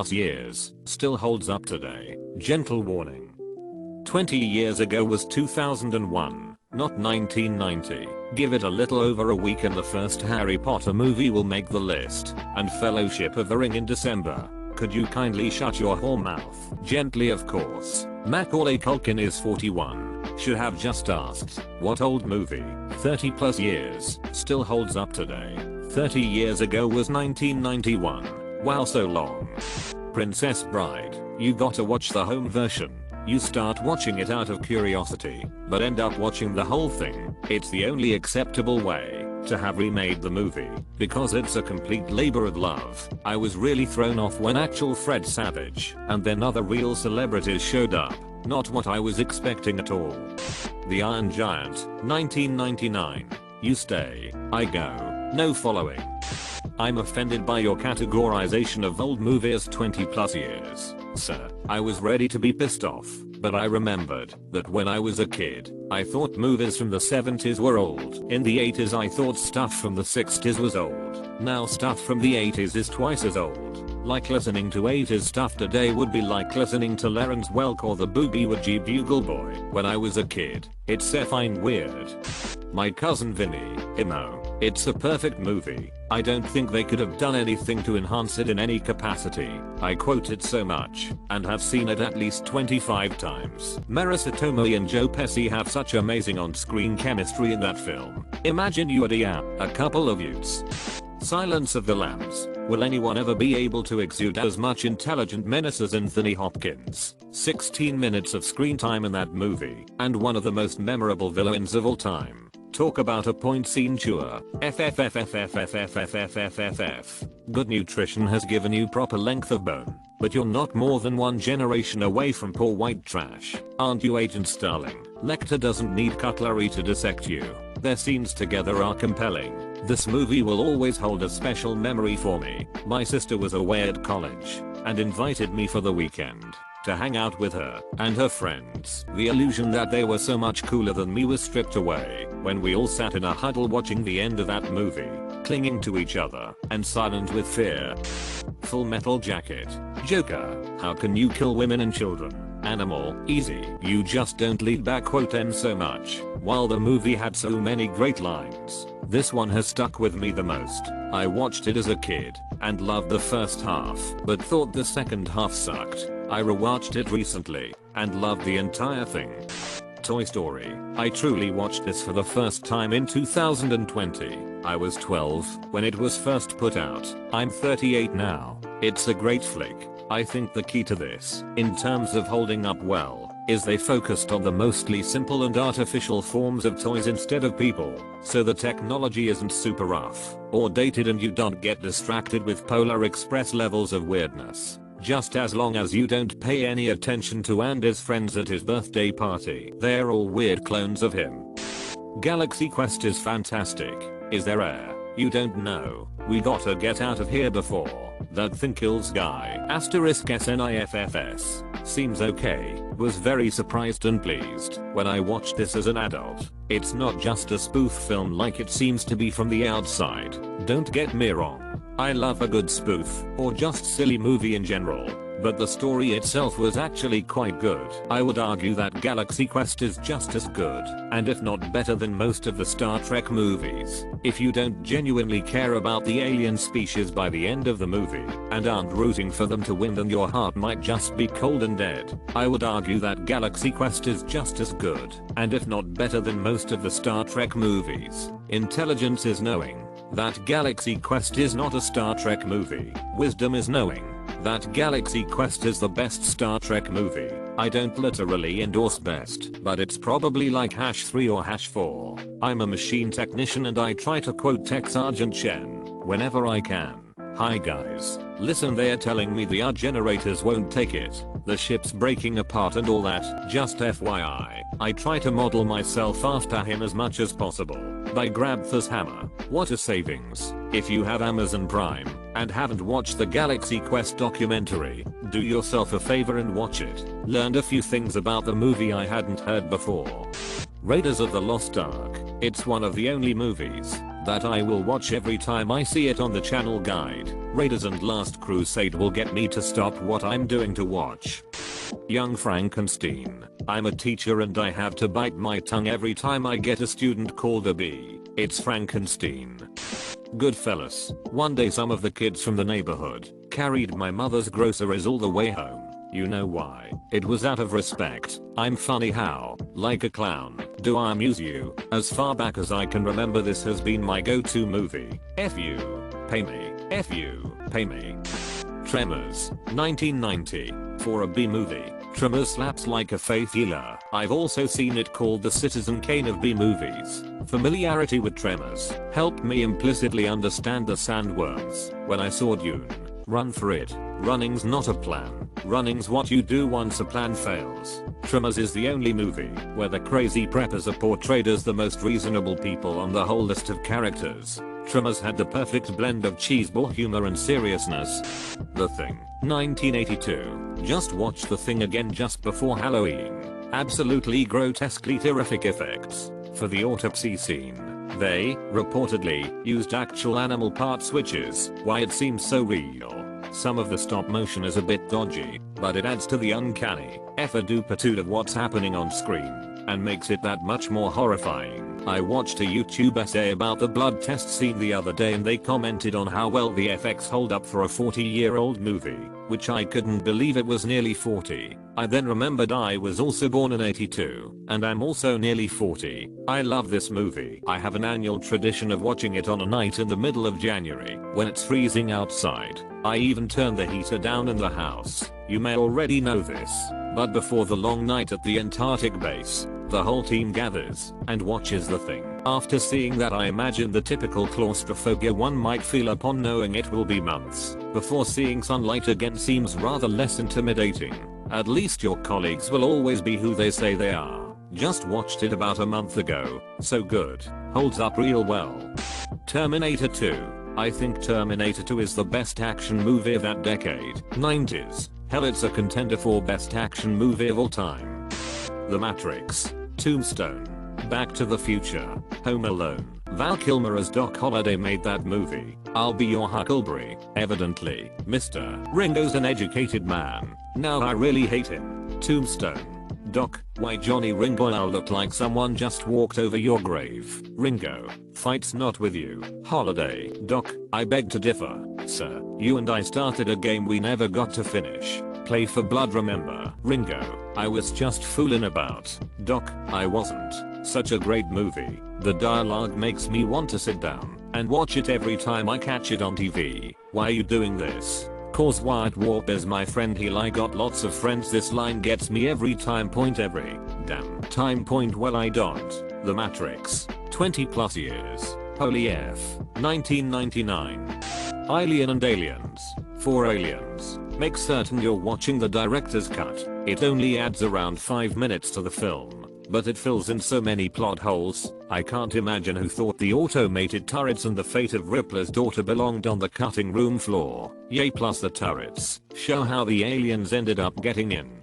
years, still holds up today. Gentle warning. 20 years ago was 2001, not 1990. Give it a little over a week and the first Harry Potter movie will make the list, and Fellowship of the Ring in December. Could you kindly shut your whore mouth? Gently, of course. Macaulay Culkin is 41. Should have just asked. What old movie, 30 plus years, still holds up today? 30 years ago was 1991. Wow, so long. Princess Bride. You gotta watch the home version. You start watching it out of curiosity, but end up watching the whole thing. It's the only acceptable way to have remade the movie, because it's a complete labor of love. I was really thrown off when actual Fred Savage and then other real celebrities showed up. Not what I was expecting at all. The Iron Giant, 1999. You stay, I go. No following. I'm offended by your categorization of old movies 20 plus years, sir. I was ready to be pissed off, but I remembered that when I was a kid, I thought movies from the 70s were old. In the 80s I thought stuff from the 60s was old. Now stuff from the 80s is twice as old. Like listening to 80s stuff today would be like listening to Lawrence Welk or the Boogie Woogie Bugle Boy. When I was a kid, it's effing weird. My cousin Vinny, it's a perfect movie. I don't think they could have done anything to enhance it in any capacity. I quote it so much, and have seen it at least 25 times. Marisa Tomei and Joe Pesci have such amazing on-screen chemistry in that film. Imagine you and a couple of youths. Silence of the Lambs. Will anyone ever be able to exude as much intelligent menace as Anthony Hopkins? 16 minutes of screen time in that movie, and one of the most memorable villains of all time. Talk about a point scene chewer. FFFFFFFFFFFF. Good nutrition has given you proper length of bone, but you're not more than one generation away from poor white trash. Aren't you, Agent Starling? Lecter doesn't need cutlery to dissect you. Their scenes together are compelling. This movie will always hold a special memory for me. My sister was away at college and invited me for the weekend to hang out with her and her friends. The illusion that they were so much cooler than me was stripped away when we all sat in a huddle watching the end of that movie, clinging to each other and silent with fear. Full Metal Jacket. Joker. How can you kill women and children? Animal. Easy. You just don't lead back quote M so much. While the movie had so many great lines, this one has stuck with me the most. I watched it as a kid and loved the first half, but thought the second half sucked. I rewatched it recently and loved the entire thing. Toy Story. I truly watched this for the first time in 2020. I was 12 when it was first put out. I'm 38 now. It's a great flick. I think the key to this, in terms of holding up well, is they focused on the mostly simple and artificial forms of toys instead of people, so the technology isn't super rough or dated and you don't get distracted with Polar Express levels of weirdness. Just as long as you don't pay any attention to Andy's friends at his birthday party. They're all weird clones of him. Galaxy Quest is fantastic. Is there air? You don't know. We gotta get out of here before that thing kills guy. *SNIFFS. Seems okay. Was very surprised and pleased when I watched this as an adult. It's not just a spoof film like it seems to be from the outside. Don't get me wrong. I love a good spoof or just silly movie in general, but the story itself was actually quite good. I would argue that Galaxy Quest is just as good, and if not better than most of the Star Trek movies. If you don't genuinely care about the alien species by the end of the movie, and aren't rooting for them to win, then your heart might just be cold and dead. I would argue that Galaxy Quest is just as good, and if not better than most of the Star Trek movies. Intelligence is knowing that Galaxy Quest is not a Star Trek movie. Wisdom is knowing that Galaxy Quest is the best Star Trek movie. I don't literally endorse best, but it's probably like #3 or #4. I'm a machine technician and I try to quote Tech Sergeant Chen whenever I can. Hi guys, listen, they're telling me the generators won't take it. The ship's breaking apart and all that. Just FYI, I try to model myself after him as much as possible. By Grabthar's hammer. What a savings. If you have Amazon Prime and haven't watched the Galaxy Quest documentary, do yourself a favor and watch it. Learned a few things about the movie I hadn't heard before. Raiders of the Lost Ark. It's one of the only movies that I will watch every time I see it on the channel guide. Raiders and Last Crusade will get me to stop what I'm doing to watch. Young Frankenstein. I'm a teacher and I have to bite my tongue every time I get a student called a bee. It's Frankenstein. Goodfellas. One day some of the kids from the neighborhood carried my mother's groceries all the way home. You know why? It was out of respect. I'm funny how, like a clown, do I amuse you? As far back as I can remember, this has been my go-to movie. F you, pay me. F you, pay me. Tremors, 1990. For a B movie, Tremors slaps like a faith healer. I've also seen it called the Citizen Kane of B movies. Familiarity with Tremors helped me implicitly understand the sandworms when I saw Dune. Run for it. Running's not a plan. Running's what you do once a plan fails. Tremors is the only movie where the crazy preppers are portrayed as the most reasonable people on the whole list of characters. Tremors had the perfect blend of cheeseball humor and seriousness. The Thing, 1982. Just watched The Thing again just before Halloween. Absolutely grotesquely terrific effects. For the autopsy scene, they, reportedly, used actual animal part switches. Why it seems so real. Some of the stop motion is a bit dodgy, but it adds to the uncanny effa-doopa-toot of what's happening on screen, and makes it that much more horrifying. I watched a YouTube essay about the blood test scene the other day and they commented on how well the FX hold up for a 40-year-old movie, which I couldn't believe it was nearly 40. I then remembered I was also born in 82, and I'm also nearly 40. I love this movie. I have an annual tradition of watching it on a night in the middle of January, when it's freezing outside. I even turn the heater down in the house. You may already know this, but before the long night at the Antarctic base, the whole team gathers and watches The Thing. After seeing that, I imagine the typical claustrophobia one might feel upon knowing it will be months before seeing sunlight again seems rather less intimidating. At least your colleagues will always be who they say they are. Just watched it about a month ago. So good. Holds up real well. Terminator 2. I think Terminator 2 is the best action movie of that decade. 90s. Hell, it's a contender for best action movie of all time. The Matrix. Tombstone. Back to the Future. Home Alone. Val Kilmer as Doc Holliday made that movie. I'll Be Your Huckleberry. Evidently, Mr. Ringo's an educated man. Now I really hate him. Tombstone. Doc, why Johnny Ringo looked like someone just walked over your grave. Ringo, fight's not with you. Holiday. Doc, I beg to differ, sir. You and I started a game we never got to finish. Play for blood, remember? Ringo, I was just fooling about. Doc, I wasn't. Such a great movie. The dialogue makes me want to sit down and watch it every time I catch it on TV. Why are you doing this? Cause Wyatt Warp is my friend, I got lots of friends. This line gets me every time. Point every damn time. Point well, I don't. The Matrix. 20 plus years. Holy F. 1999. Alien and Aliens. For Aliens. Make certain you're watching the director's cut. It only adds around 5 minutes to the film, but it fills in so many plot holes. I can't imagine who thought the automated turrets and the fate of Ripley's daughter belonged on the cutting room floor. Yay, plus the turrets show how the aliens ended up getting in.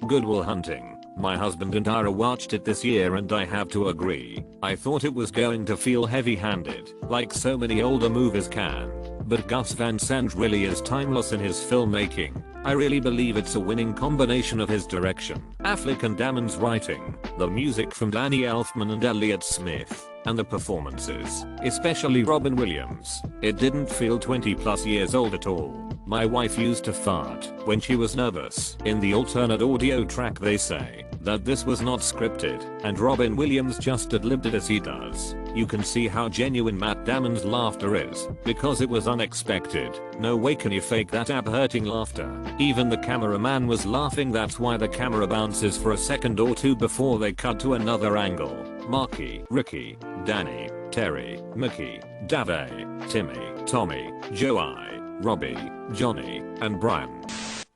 Good Will Hunting. My husband and I watched it this year and I have to agree. I thought it was going to feel heavy-handed, like so many older movies can. But Gus Van Sant really is timeless in his filmmaking. I really believe it's a winning combination of his direction, Affleck and Damon's writing, the music from Danny Elfman and Elliott Smith, and the performances, especially Robin Williams. It didn't feel 20 plus years old at all. My wife used to fart when she was nervous. In the alternate audio track they say that this was not scripted and Robin Williams just ad-libbed it as he does. You can see how genuine Matt Damon's laughter is, because it was unexpected. No way can you fake that ab-hurting laughter. Even the cameraman was laughing. That's why the camera bounces for a second or two before they cut to another angle. Marky, Ricky, Danny, Terry, Mickey, Dave, Timmy, Tommy, Joey, Robbie, Johnny, and Brian.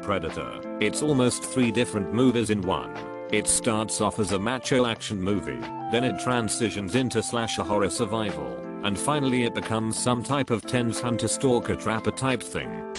Predator. It's almost 3 different movies in one. It starts off as a macho action movie, then it transitions into slasher horror survival, and finally it becomes some type of tense hunter stalker trapper type thing.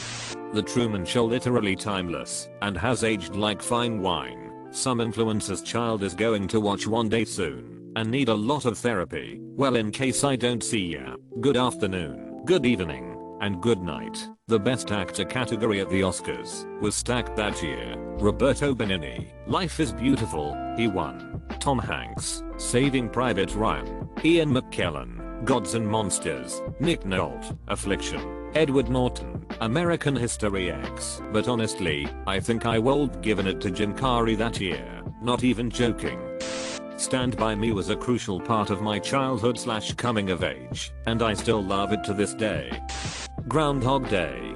The Truman Show literally timeless, and has aged like fine wine. Some influencer's child is going to watch one day soon. and need a lot of therapy. Well, in case I don't see ya, good afternoon, good evening, and good night. The best actor category at the Oscars was stacked that year. Roberto Benigni, Life is Beautiful, he won. Tom Hanks, Saving Private Ryan. Ian McKellen, Gods and Monsters. Nick Nolte, Affliction. Edward Norton, American History X. But honestly, I think I would've given it to Jim Carrey that year. Not even joking. Stand By Me was a crucial part of my childhood / coming of age, and I still love it to this day. Groundhog Day.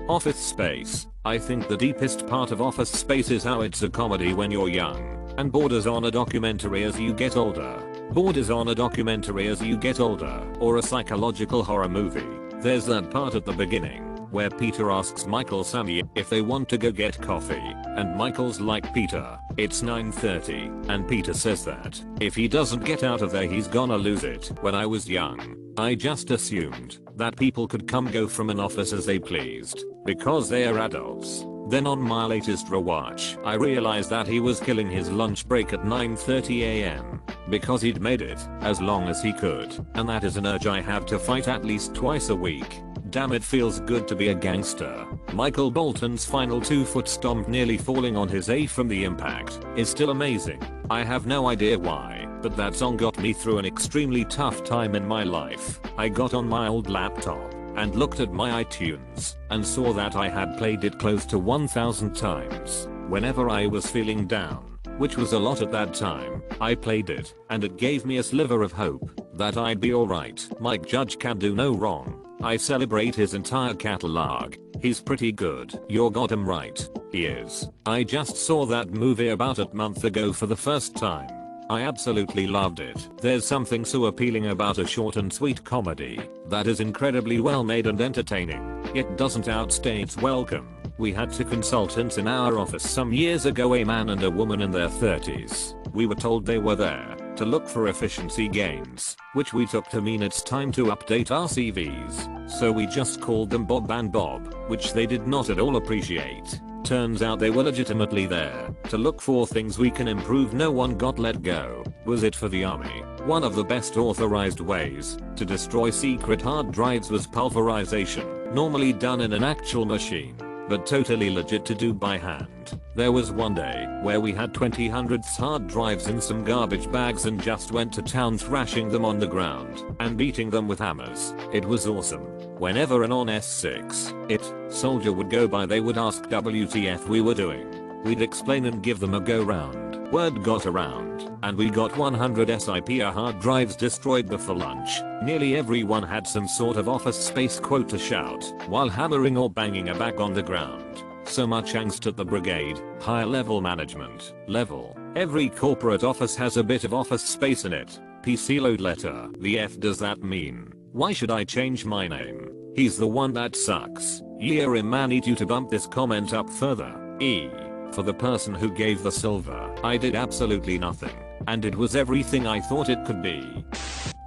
Office Space. I think the deepest part of Office Space is how it's a comedy when you're young, and borders on a documentary as you get older. Borders on a documentary as you get older, or a psychological horror movie. There's that part at the beginning, where Peter asks Michael Sammy if they want to go get coffee, and Michael's like, Peter, it's 9:30, and Peter says that if he doesn't get out of there he's gonna lose it. When I was young, I just assumed that people could come go from an office as they pleased, because they are adults. Then on my latest rewatch, I realized that he was killing his lunch break at 9:30 AM, because he'd made it as long as he could, and that is an urge I have to fight at least twice a week. Damn, it feels good to be a gangster. Michael Bolton's final 2-foot stomp nearly falling on his A from the impact is still amazing. I have no idea why, but that song got me through an extremely tough time in my life. I got on my old laptop and looked at my iTunes and saw that I had played it close to 1,000 times. Whenever I was feeling down, which was a lot at that time, I played it, and it gave me a sliver of hope that I'd be alright. Mike Judge can do no wrong. I celebrate his entire catalog. He's pretty good. You're goddamn right, he is. I just saw that movie about a month ago for the first time. I absolutely loved it. There's something so appealing about a short and sweet comedy that is incredibly well made and entertaining, yet doesn't outstay its welcome. We had 2 consultants in our office some years ago, a man and a woman in their 30s. We were told they were there to look for efficiency gains, which we took to mean it's time to update our CVs. So we just called them Bob and Bob, which they did not at all appreciate. Turns out they were legitimately there to look for things we can improve. No one got let go. Was it for the army? One of the best authorized ways to destroy secret hard drives was pulverization, normally done in an actual machine, but totally legit to do by hand. There was one day where we had 20 hundredths hard drives in some garbage bags and just went to town thrashing them on the ground and beating them with hammers. It was awesome. Whenever an on S6 soldier would go by, they would ask WTF we were doing. We'd explain and give them a go round. Word got around, and we got 100 SIP hard drives destroyed before lunch. Nearly everyone had some sort of Office Space quote to shout while hammering or banging a bag on the ground. So much angst at the brigade, higher level management level. Every corporate office has a bit of Office Space in it. PC load letter. The F does that mean? Why should I change my name? He's the one that sucks. Yeah, man, need you to bump this comment up further. E. For the person who gave the silver. I did absolutely nothing, and it was everything I thought it could be.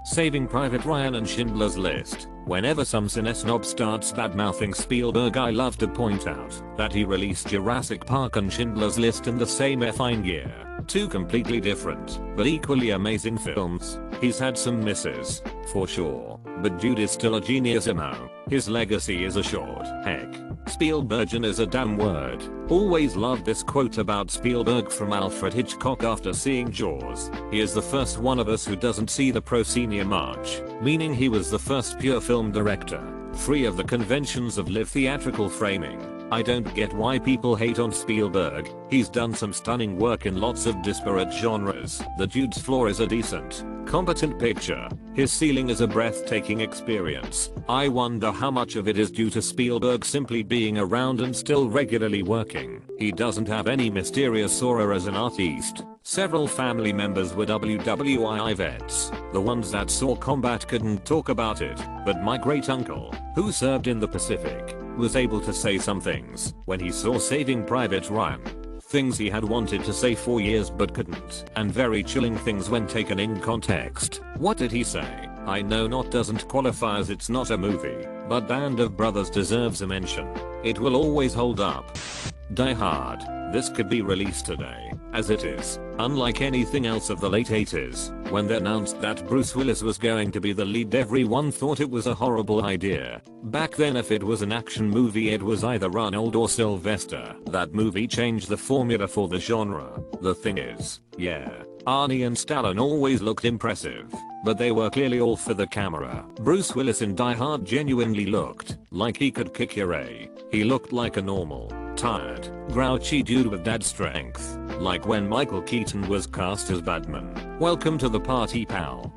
Saving Private Ryan and Schindler's List. Whenever some cine snob starts bad-mouthing Spielberg, I love to point out that he released Jurassic Park and Schindler's List in the same effing year. 2 completely different, but equally amazing films. He's had some misses, for sure, but dude is still a genius-imo. His legacy is assured. Heck, Spielbergian is a damn word. Always loved this quote about Spielberg from Alfred Hitchcock after seeing Jaws. He is the first one of us who doesn't see the proscenium march, meaning he was the first pure film director, free of the conventions of live theatrical framing. I don't get why people hate on Spielberg. He's done some stunning work in lots of disparate genres. The dude's floor is a decent, competent picture. His ceiling is a breathtaking experience. I wonder how much of it is due to Spielberg simply being around and still regularly working. He doesn't have any mysterious aura as an artiste. Several family members were WWI vets. The ones that saw combat couldn't talk about it, but my great uncle, who served in the Pacific, was able to say some things when he saw Saving Private Ryan. Things he had wanted to say for years but couldn't, and very chilling things when taken in context. What did he say? I know not doesn't qualify as it's not a movie, but Band of Brothers deserves a mention. It will always hold up. Die Hard. This could be released today, as it is, unlike anything else of the late 80s. When they announced that Bruce Willis was going to be the lead, everyone thought it was a horrible idea. Back then, if it was an action movie, it was either Arnold or Sylvester. That movie changed the formula for the genre. The thing is, yeah, Arnie and Stallone always looked impressive, but they were clearly all for the camera. Bruce Willis in Die Hard genuinely looked like he could kick your A. He looked like a normal, tired, grouchy dude with dad strength, like when Michael Keaton was cast as Batman. Welcome to the party, pal.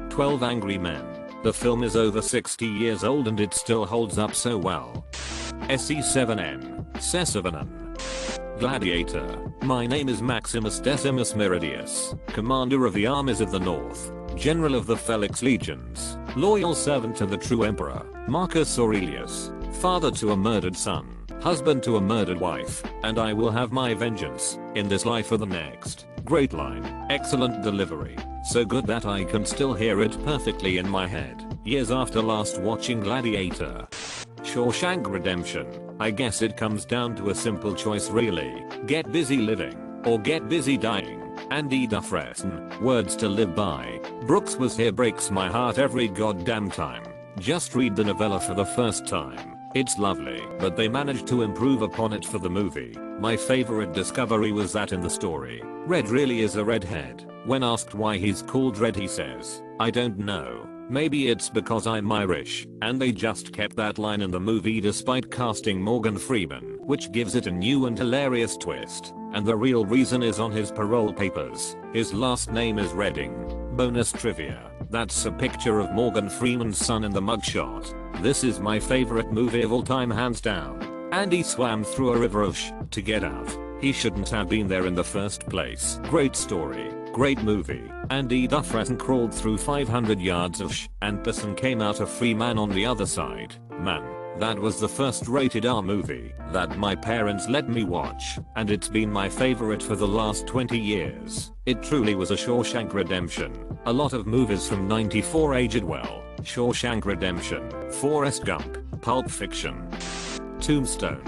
12 Angry Men. The film is over 60 years old and it still holds up so well. SE7N. Sesavanen. Gladiator. My name is Maximus Decimus Meridius, commander of the armies of the North, general of the Felix legions, loyal servant to the true emperor, Marcus Aurelius, father to a murdered son, husband to a murdered wife, and I will have my vengeance, in this life or the next. Great line, excellent delivery, so good that I can still hear it perfectly in my head, years after last watching Gladiator. Shawshank Redemption. I guess it comes down to a simple choice really. Get busy living, or get busy dying. Andy Dufresne. Words to live by. Brooks was here breaks my heart every goddamn time. Just read the novella for the first time. It's lovely, but they managed to improve upon it for the movie. My favorite discovery was that in the story, Red really is a redhead. When asked why he's called Red, he says, I don't know. Maybe it's because I'm Irish, and they just kept that line in the movie despite casting Morgan Freeman, which gives it a new and hilarious twist. And the real reason is on his parole papers. His last name is Redding. Bonus trivia. That's a picture of Morgan Freeman's son in the mugshot. This is my favorite movie of all time, hands down. Andy swam through a river of to get out. He shouldn't have been there in the first place. Great story. Great movie. Andy Dufresne crawled through 500 yards of and person came out a free man on the other side. Man, that was the first rated R movie that my parents let me watch, and it's been my favorite for the last 20 years. It truly was a Shawshank Redemption. A lot of movies from '94 aged well. Shawshank Redemption, Forrest Gump, Pulp Fiction, Tombstone,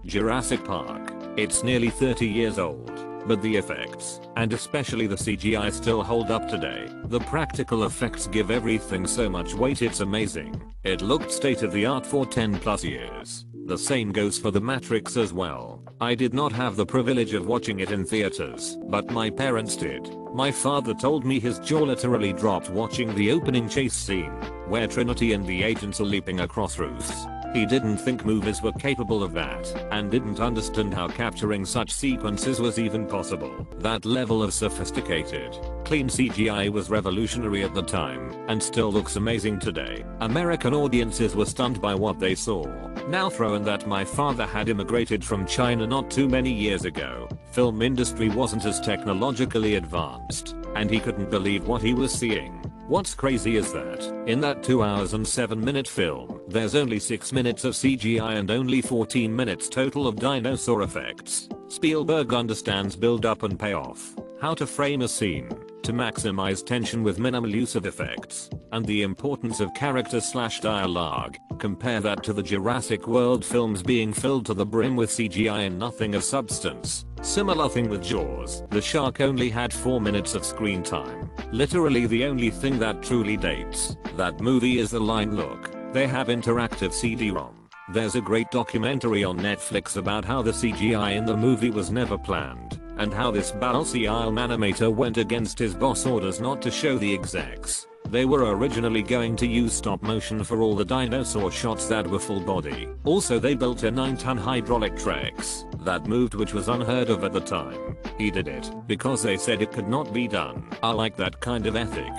Jurassic Park. It's nearly 30 years old, but the effects, and especially the CGI, still hold up today. The practical effects give everything so much weight, it's amazing. It looked state of the art for 10 plus years. The same goes for The Matrix as well. I did not have the privilege of watching it in theaters, but my parents did. My father told me his jaw literally dropped watching the opening chase scene, where Trinity and the agents are leaping across roofs. He didn't think movies were capable of that, and didn't understand how capturing such sequences was even possible. That level of sophisticated, clean CGI was revolutionary at the time, and still looks amazing today. American audiences were stunned by what they saw. Now throw in that my father had immigrated from China not too many years ago. Film industry wasn't as technologically advanced, and he couldn't believe what he was seeing. What's crazy is that, in that 2 hours and 7-minute film, there's only 6 minutes of CGI and only 14 minutes total of dinosaur effects. Spielberg understands build up and payoff, how to frame a scene, to maximize tension with minimal use of effects, and the importance of character/dialogue. Compare that to the Jurassic World films being filled to the brim with CGI and nothing of substance. Similar thing with Jaws. The shark only had 4 minutes of screen time. Literally the only thing that truly dates that movie is the line look. They have interactive CD-ROM. There's a great documentary on Netflix about how the CGI in the movie was never planned, and how this bossy animator went against his boss orders not to show the execs. They were originally going to use stop motion for all the dinosaur shots that were full body. Also, they built a 9-ton hydraulic Trex that moved, which was unheard of at the time. He did it because they said it could not be done. I like that kind of ethic.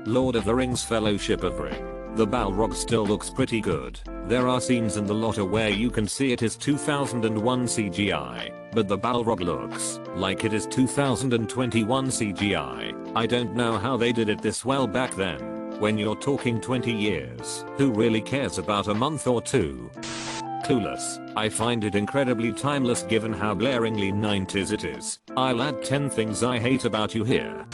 Lord of the Rings Fellowship of Ring. The Balrog still looks pretty good. There are scenes in the Lotta where you can see it is 2001 CGI, but the Balrog looks like it is 2021 CGI. I don't know how they did it this well back then. When you're talking 20 years, who really cares about a month or two? Clueless. I find it incredibly timeless given how glaringly 90s it is. I'll add 10 things I hate about you here.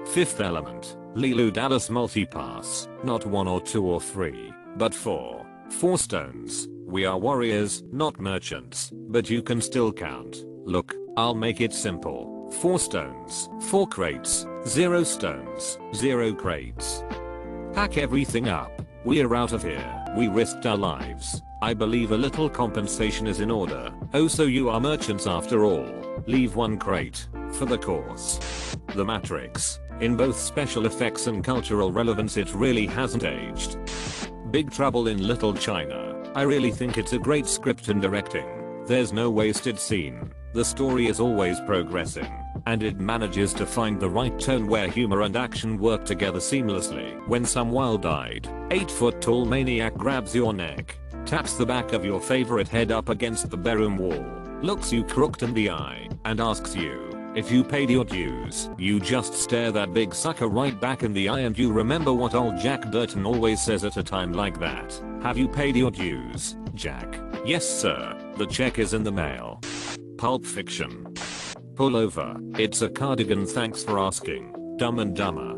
Fifth Element. Leeloo Dallas Multipass. Not 1 or 2 or 3, but 4. 4 stones. We are warriors, not merchants, but you can still count. Look, I'll make it simple. 4 stones, 4 crates, 0 stones, 0 crates. Pack everything up. We're out of here. We risked our lives. I believe a little compensation is in order. Oh, so you are merchants after all. Leave 1 crate for the cause. The Matrix. In both special effects and cultural relevance, it really hasn't aged. Big Trouble in Little China. I really think it's a great script and directing. There's no wasted scene. The story is always progressing, and it manages to find the right tone where humor and action work together seamlessly. When some wild-eyed, 8-foot-tall maniac grabs your neck, taps the back of your favorite head up against the bedroom wall, looks you crooked in the eye, and asks you if you paid your dues, you just stare that big sucker right back in the eye and you remember what old Jack Burton always says at a time like that. Have you paid your dues, Jack? Yes sir, the check is in the mail. Pulp Fiction. Pull over, it's a cardigan, thanks for asking. Dumb and Dumber.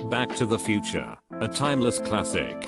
Back to the Future, a timeless classic.